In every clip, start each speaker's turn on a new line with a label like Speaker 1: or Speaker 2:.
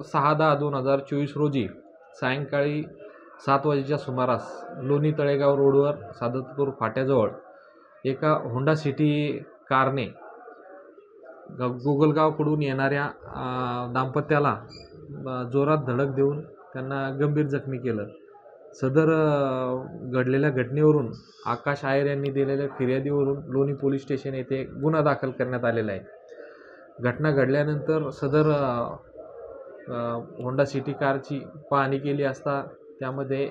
Speaker 1: 6/10/2024 रोजी सायंकाळी 7 वाजेच्या सुमारास लोणी तळेगाव रोडवर सादतपूर फाट्याजवळ एका होंडा सिटी कारने गोगलगावकडून येणाऱ्या दाम्पत्याला जोरात धडक देऊन त्यांना गंभीर जखमी केलं. सदर घडलेल्या घटनेवरून आकाश आयर यांनी दिलेल्या फिर्यादीवरून लोणी पोलीस स्टेशन येथे गुन्हा दाखल करण्यात आलेला आहे. घटना घडल्यानंतर सदर होंडा सिटी कारची पाहणी केली असता त्यामध्ये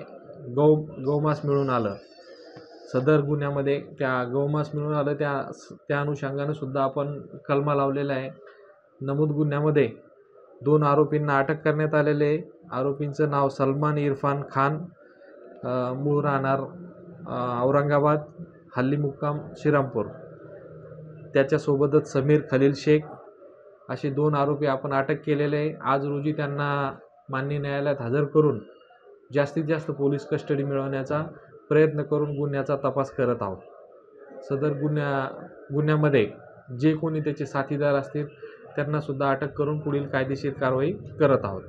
Speaker 1: गौमांस मिळून आलं. सदर गुन्ह्यामध्ये गौमांस मिळून आलं त्या अनुषंगानं सुद्धा आपण कलमा लावलेला आहे. नमूद गुन्ह्यामध्ये 2 आरोपींना अटक करण्यात आलेले आहे. आरोपींचं नाव सलमान इरफान खान, मूळ राहणार औरंगाबाद, हल्ली मुक्काम श्रीरामपूर. त्याच्यासोबतच समीर खलील शेख असे 2 आरोपी आपण अटक केलेले आहे. आज रोजी त्यांना माननीय न्यायालयात हजर करून जास्तीत जास्त पोलीस कस्टडी मिळवण्याचा प्रयत्न करून गुन्ह्याचा तपास करत आहोत. सदर गुन्ह्यामध्ये जे कोणी त्याचे साथीदार असतील त्यांनासुद्धा अटक करून पुढील कायदेशीर कारवाई करत आहोत.